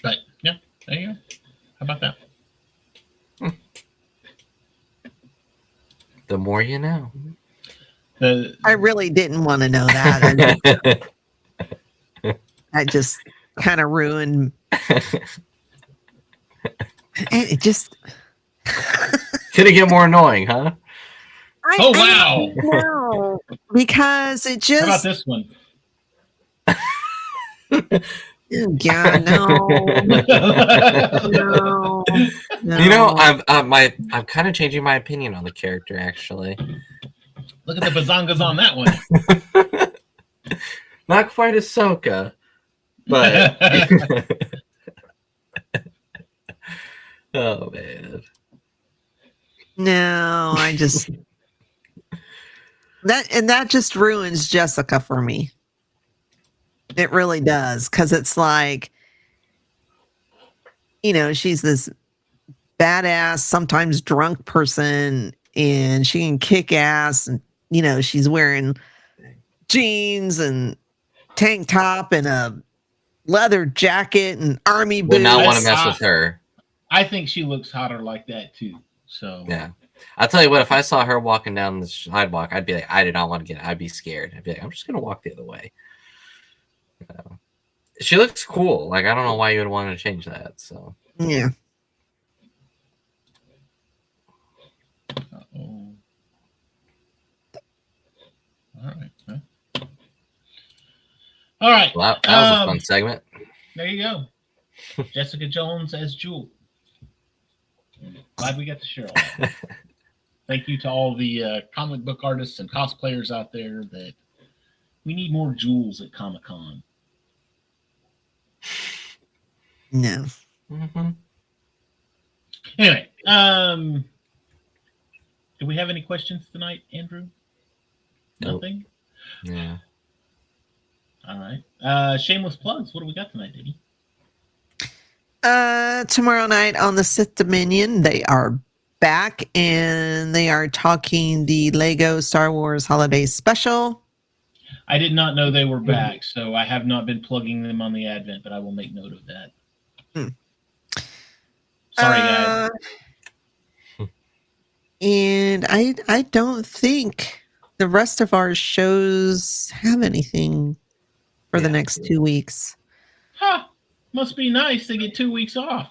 But yeah, there you go. How about that? The more you know. I really didn't want to know that. I just kind of ruined. It just. Could it get more annoying, huh? Oh, wow. No, because it just. How about this one? Yeah, no. No. You know, I'm kind of changing my opinion on the character. Actually, Look at the bazongas on that one. not quite Ahsoka, but oh man, No, I just that just ruins Jessica for me. It really does, because it's like, she's this badass, sometimes drunk person, and she can kick ass, and she's wearing jeans and tank top and a leather jacket and army boots. would not want to mess with her. I think she looks hotter like that too. So yeah, I'll tell you what. If I saw her walking down the sidewalk, I'd be like, I did not want to get. I'd be scared. I'd be like, I'm just gonna walk the other way. She looks cool. Like, I don't know why you would want to change that. So yeah. Uh-oh. All right. Huh? All right. well, that was a fun segment. There you go. Jessica Jones as Jewel. Glad we got to share all that. Thank you to all the comic book artists and cosplayers out there. That we need more Jewels at Comic-Con. No. Mm-hmm. Anyway, do we have any questions tonight, Andrew? Nope. Nothing? Yeah. All right. Shameless plugs. What do we got tonight, Diddy? Tomorrow night on the Sith Dominion, they are back and they are talking the Lego Star Wars Holiday Special. I did not know they were back, so I have not been plugging them on the Advent, but I will make note of that. Sorry, guys. And I don't think the rest of our shows have anything for the next 2 weeks. Huh. Must be nice to get 2 weeks off.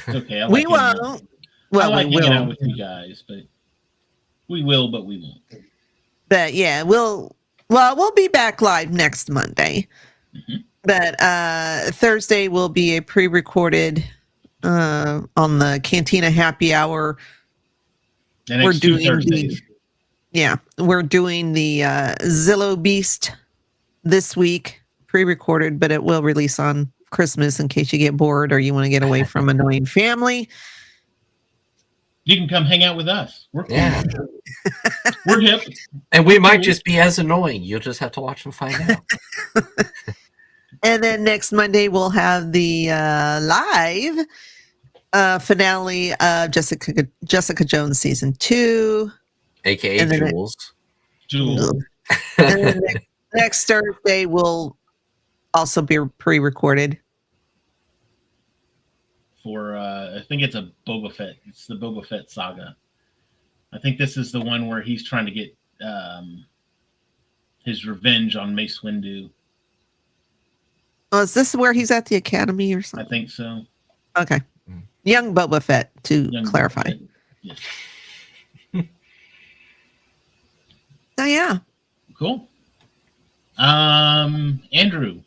It's okay. We won't. Well, I like we hanging out will. with you guys, but we will, but we won't. But yeah, we'll be back live next Monday. Mm-hmm. But Thursday will be a pre-recorded on the Cantina Happy Hour. The next two Thursdays. We're doing the Zillow Beast this week, pre-recorded, but it will release on Christmas in case you get bored or you want to get away from annoying family. You can come hang out with us. We're cool. Yeah. We're hip. And we might just be as annoying. You'll just have to watch and find out. And then next Monday, we'll have the live finale of Jessica Jones season 2. AKA Jules. Jules. And then next Thursday will also be pre-recorded. For I think it's a Boba Fett. It's the Boba Fett saga. I think this is the one where he's trying to get his revenge on Mace Windu. Oh, is this where he's at the academy or I something? think so. Okay. Young Boba Fett, to Young clarify. Boba Fett. Yes. Oh, yeah. Cool. Andrew.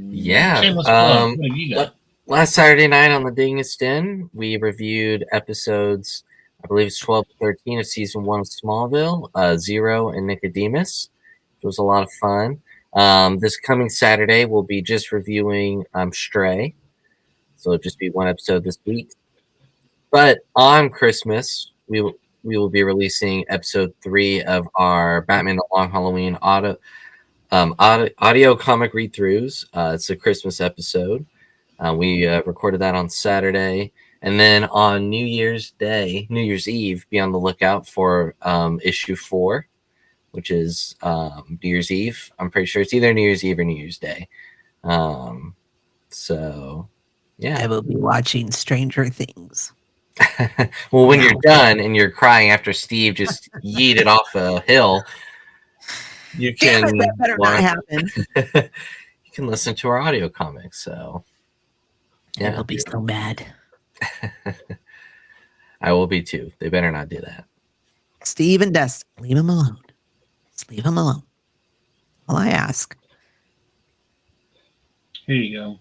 Yeah. Shameless plug. What have you got? Last Saturday night on the Dingest In, we reviewed episodes, I believe it's 12 to 13 of season 1 of Smallville, Zero and Nicodemus. It was a lot of fun. This coming Saturday, we'll be just reviewing Stray. So it'll just be one episode this week. But on Christmas, we will be releasing episode 3 of our Batman The Long Halloween audio comic read-throughs. It's a Christmas episode. We recorded that on Saturday. And then on New Year's Eve, be on the lookout for issue 4, which is New Year's Eve. I'm pretty sure it's either New Year's Eve or New Year's Day. So, yeah. I will be watching Stranger Things. Well, when you're done and you're crying after Steve just yeeted off a hill, you can Damn it, that better not happen. you can listen to our audio comics. So, I will be so mad. I will be too. They better not do that. Steve and Dustin, leave him alone. Just leave him alone. All I ask. Here you go.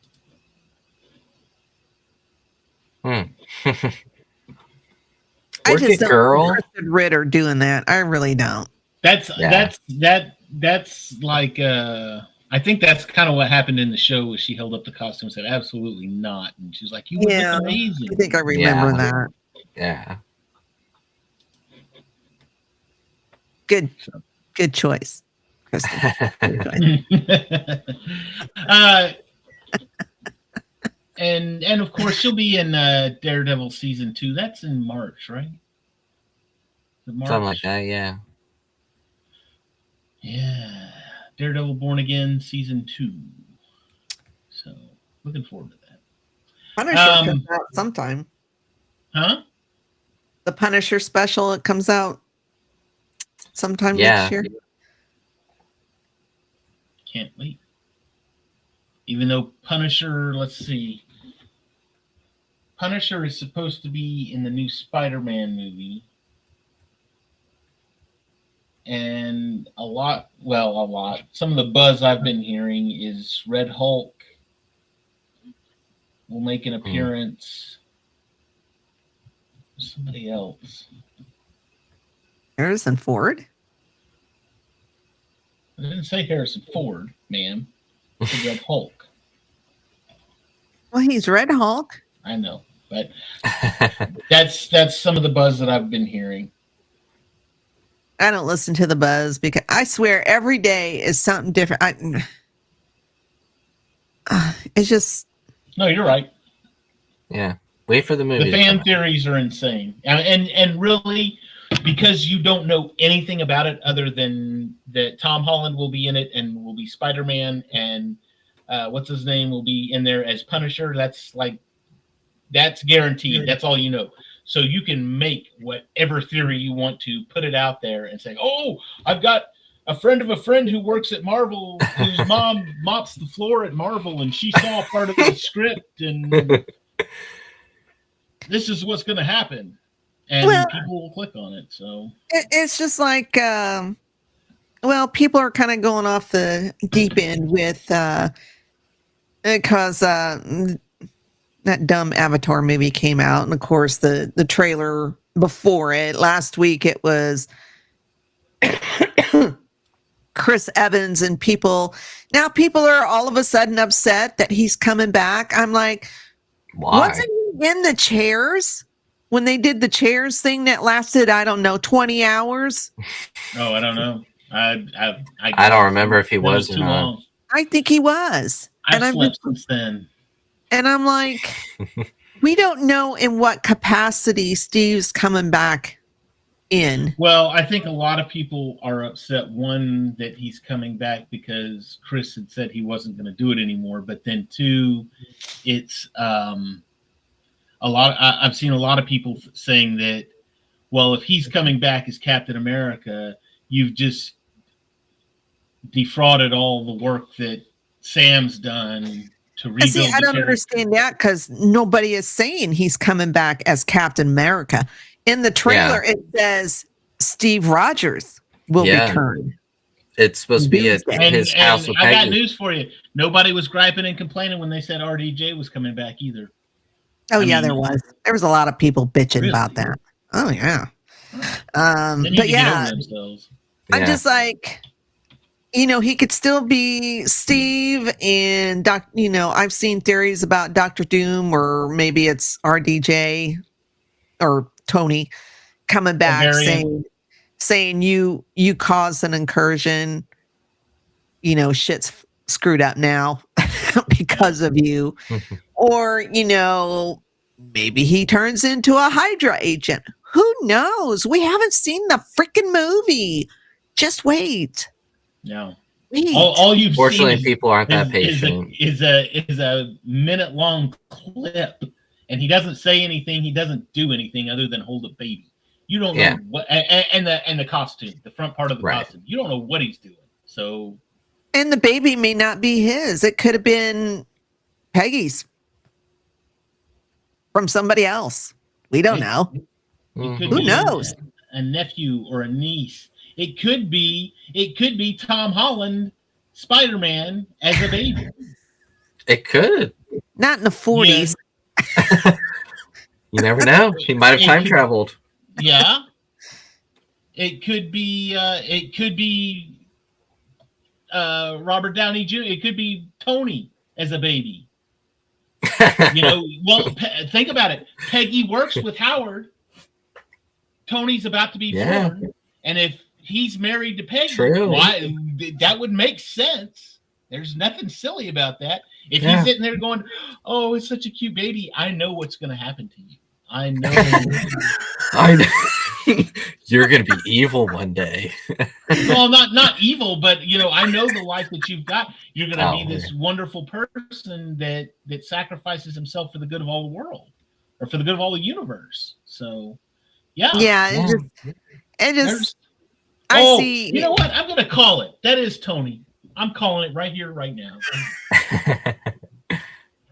I Work just it, don't girl. want Kristen Ritter doing that. I really don't. That's like I think that's kind of what happened in the show was she held up the costume and said absolutely not, and she was like, "You would look amazing." I think I remember Yeah. that. Yeah. Good choice, Kristen. Good choice. And of course she'll be in Daredevil season 2. That's in March, right? Something like that, yeah. Yeah. Daredevil Born Again season 2. So looking forward to that. Punisher comes out sometime. Huh? The Punisher special, it comes out sometime Yeah. next year. Can't wait. Even though Punisher, let's see. Punisher is supposed to be in the new Spider-Man movie. And a lot. Some of the buzz I've been hearing is Red Hulk will make an appearance. Somebody else. Harrison Ford? I didn't say Harrison Ford, ma'am. I said Red Hulk. Well, he's Red Hulk. I know, but that's some of the buzz that I've been hearing. I don't listen to the buzz because I swear every day is something different. It's just No, you're right. Yeah. Wait for the movie. The fan theories are insane, and really, because you don't know anything about it other than that Tom Holland will be in it and will be Spider-Man, and what's his name will be in there as Punisher. That's guaranteed. That's all you know. So you can make whatever theory you want to, put it out there and say, "Oh, I've got a friend of a friend who works at Marvel, whose mom mops the floor at Marvel, and she saw part of the script, and this is what's going to happen." And people will click on it. So it's just like, people are kind of going off the deep end with because that dumb Avatar movie came out, and of course the trailer before it last week it was Chris Evans, and people are all of a sudden upset that he's coming back. I'm like, Why? wasn't he in the chairs when they did the chairs thing that lasted 20 hours? Oh, I don't know. I don't remember if he was or not. long. I think he was. I've slept since then. And I'm like, we don't know in what capacity Steve's coming back in. Well, I think a lot of people are upset. One, that he's coming back because Chris had said he wasn't going to do it anymore. But then two, it's a lot. I've seen a lot of people saying that, well, if he's coming back as Captain America, you've just defrauded all the work that Sam's done to rebuild See, I the don't character. understand that because nobody is saying he's coming back as Captain America. In the trailer, it says Steve Rogers will Yeah. return. It's supposed to be at And his house And with I got Peggy. news for you. Nobody was griping and complaining when they said RDJ was coming back either. Oh, I yeah, mean, there was. There was a lot of people bitching Really? about that. Oh, yeah. They need But to get yeah, over themselves. I'm Yeah. just like, he could still be Steve and I've seen theories about Dr. Doom, or maybe it's RDJ or Tony coming back saying you caused an incursion, shit's screwed up now because of you. Or, maybe he turns into a Hydra agent. Who knows? We haven't seen the freaking movie. Just wait. Yeah. Wait. All you've Fortunately, seen people aren't that is patient. a minute long clip, and he doesn't say anything. He doesn't do anything other than hold a baby. You don't know what, and the costume, the front part of the costume. You don't know what he's doing. So, and the baby may not be his. It could have been Peggy's from somebody else. We don't know. it could Who be knows? a nephew or a niece. It could be Tom Holland, Spider-Man as a baby. It could. Not in the 40s. Yeah. You never know. He might have time traveled. Yeah. It could be Robert Downey Jr. It could be Tony as a baby. Well, think about it. Peggy works with Howard. Tony's about to be born, and if he's married to Peggy, why, that would make sense. There's nothing silly about that. If he's sitting there going, "Oh, it's such a cute baby," I know what's going to happen to you. I know. I know. You're going to be evil one day. Well, not evil, but I know the life that you've got. You're going to be this wonderful person that sacrifices himself for the good of all the world, or for the good of all the universe. So, I see. You know what? I'm going to call it. That is Tony. I'm calling it right here, right now.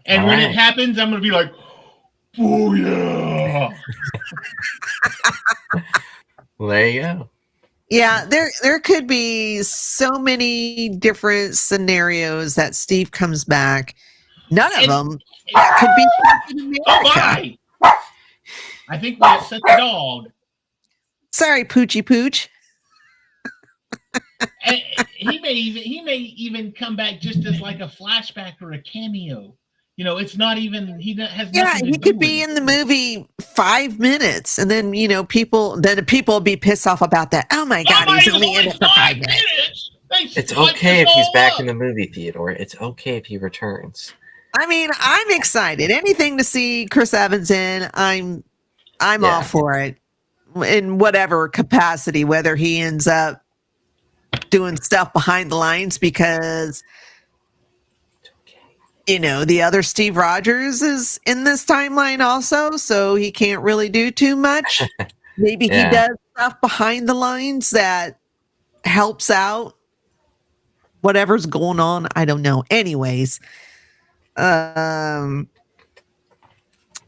And when it happens, I'm going to be like, "Oh yeah!" Well, there you go. Yeah, there could be so many different scenarios that Steve comes back. None of them could be Captain America. Oh my! I think we upset the dog. Sorry, Poochie Pooch. And he may even come back just as like a flashback or a cameo. It's not even, he has nothing to He do could be with in the movie 5 minutes, and then people will be pissed off about that. Oh my God, he's only in it for 5 minutes. It's okay if he's back in the movie theater. It's okay if he returns. I mean, I'm excited. Anything to see Chris Evans in, I'm all for it, in whatever capacity. Whether he ends up doing stuff behind the lines because the other Steve Rogers is in this timeline also, so he can't really do too much. Maybe he does stuff behind the lines that helps out whatever's going on. I don't know. Anyways, I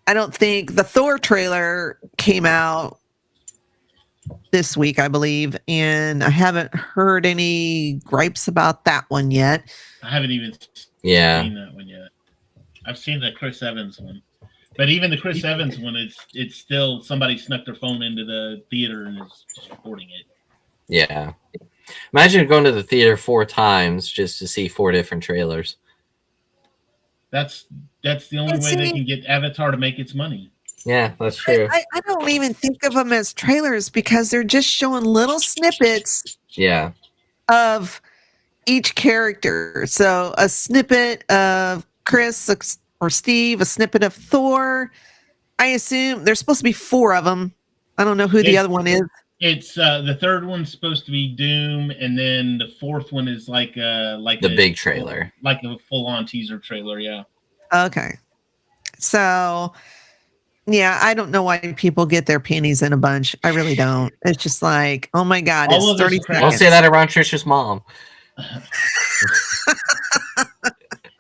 don't think the Thor trailer came out this week, I believe, and I haven't heard any gripes about that one yet. I haven't even seen that one yet. I've seen the Chris Evans one, but even the Chris Evans one, it's still somebody snuck their phone into the theater and is just recording it. Yeah, imagine going to the theater 4 times just to see 4 different trailers. That's the only way they can get Avatar to make its money. Yeah, that's true. I don't even think of them as trailers because they're just showing little snippets. Yeah. Of each character. So a snippet of Chris or Steve, a snippet of Thor. I assume there's supposed to be 4 of them. I don't know who the other one is. It's the third one's supposed to be Doom, and then the fourth one is like The big trailer. like a full-on teaser trailer. Yeah. Okay. So, yeah, I don't know why people get their panties in a bunch. I really don't. It's just like, oh my God, All of it's this 30 crap- I'll seconds. say that around Trisha's mom.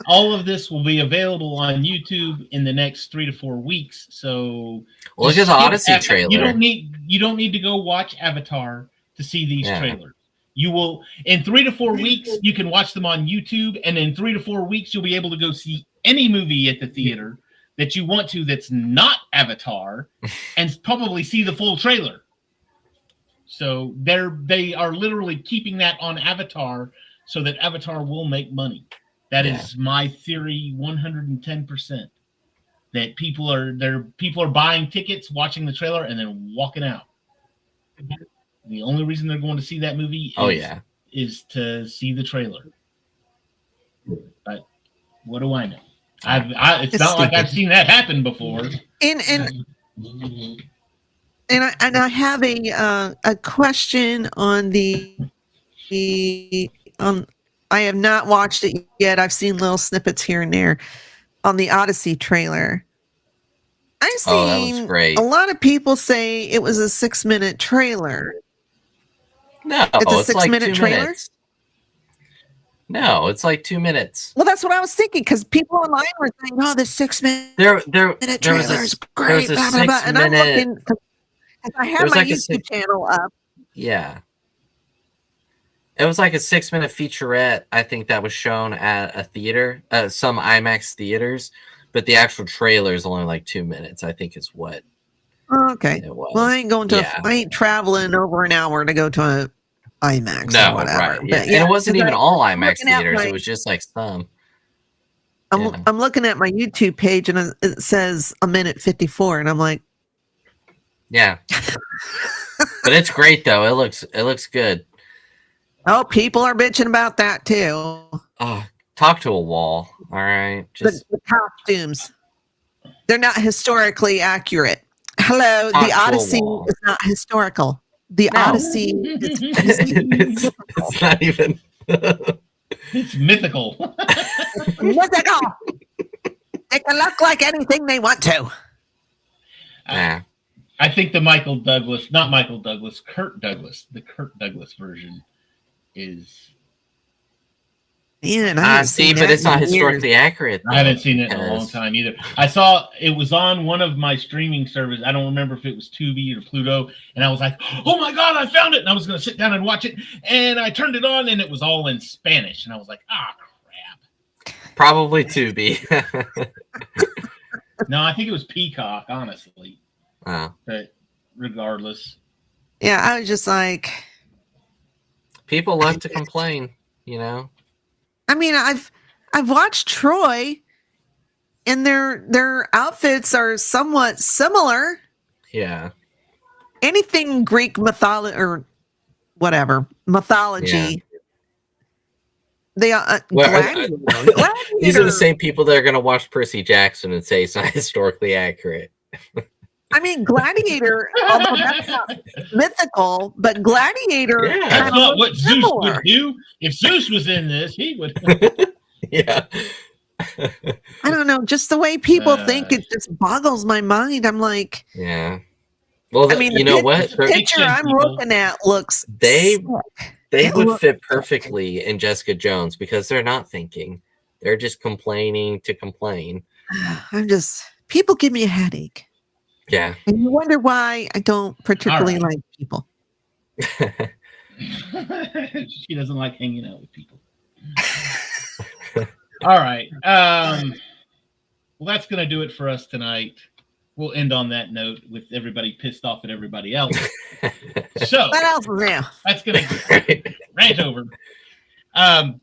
All of this will be available on YouTube in the next 3 to 4 weeks. So Look at the Odyssey trailer. You don't need to go watch Avatar to see these trailers. You will in 3 to 4 weeks. You can watch them on YouTube, and in 3 to 4 weeks, you'll be able to go see any movie at the theater that you want to. That's not Avatar, and probably see the full trailer. So they are literally keeping that on Avatar so that Avatar will make money. That is my theory, 110%. That people are buying tickets, watching the trailer, and then walking out. The only reason they're going to see that movie is to see the trailer. But what do I know? It's not stupid. like I've seen that happen before. And I have a question on I have not watched it yet. I've seen little snippets here and there on the Odyssey trailer. I've seen a lot of people say it was a 6-minute trailer. No, it's a like 6-minute trailer. Minutes. No, it's like 2 minutes. Well, that's what I was thinking because people online were saying, "Oh, the 6-minute trailer is great." Blah, blah, blah. And I'm looking because I have my YouTube channel up. Yeah. It was like a 6-minute featurette, I think, that was shown at a theater, some IMAX theaters, but the actual trailer is only like 2 minutes, I think is what. Okay. Well, I ain't going to. I ain't traveling over an hour to go to a IMAX or whatever. Right. But, and it wasn't even all IMAX theaters. It was just like some. I'm looking at my YouTube page and it says 1:54, and I'm like, yeah. But it's great though. It looks good. Oh, people are bitching about that too. Oh, talk to a wall. All right. The costumes. They're not historically accurate. Hello, the Odyssey is not historical. The Odyssey is it's not even. It's mythical. Mythical. They can look like anything they want to. Yeah. I think the Kurt Douglas version is. Man, I see, but it's not historically accurate. I haven't seen it in a long time either. I saw it was on one of my streaming services. I don't remember if it was Tubi or Pluto, and I was like, "Oh my god, I found it!" And I was going to sit down and watch it, and I turned it on, and it was all in Spanish, and I was like, "Ah, crap." Probably Tubi. No, I think it was Peacock, honestly. Oh. But regardless, yeah, I was just like, people love to complain, you know. I mean, I've watched Troy, and their outfits are somewhat similar. Yeah. Anything Greek mythology or whatever mythology. Yeah. They are These are the same people that are going to watch Percy Jackson and say it's not historically accurate. I mean, Gladiator, although that's not mythical, but Gladiator. Yeah, that's not what Zeus would do. If Zeus was in this, he would. Yeah. I don't know. Just the way people think, it just boggles my mind. I'm like, yeah. Well, I mean, you know what? The picture I'm looking at looks. They would fit perfectly in Jessica Jones because they're not thinking; they're just complaining to complain. People give me a headache. Yeah. And you wonder why I don't particularly like people. She doesn't like hanging out with people. All right. Well, that's going to do it for us tonight. We'll end on that note with everybody pissed off at everybody else. So what else is there? That's going to rant over.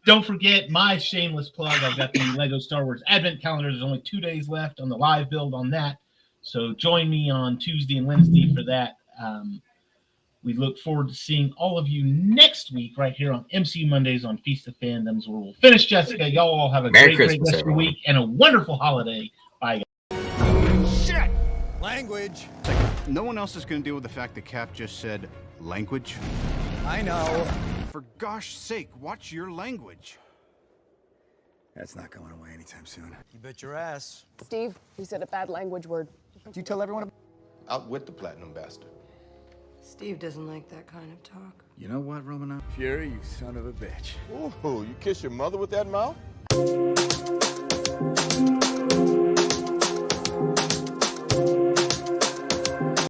Don't forget my shameless plug. I've got the Lego Star Wars Advent Calendar. There's only 2 days left on the live build on that. So join me on Tuesday and Wednesday for that. We look forward to seeing all of you next week right here on MCU Mondays on Feast of Fandoms, where we'll finish Jessica. Y'all all have a great rest of your week and a wonderful holiday. Bye, guys. Shit! Language. No one else is going to deal with the fact that Cap just said, Language? I know. For gosh sake, watch your language. That's not going away anytime soon. You bet your ass. Steve, you said a bad language word. Did you tell everyone? Out with the platinum bastard. Steve doesn't like that kind of talk. You know what, Romanov? Fury, you son of a bitch. Ooh, you kiss your mother with that mouth?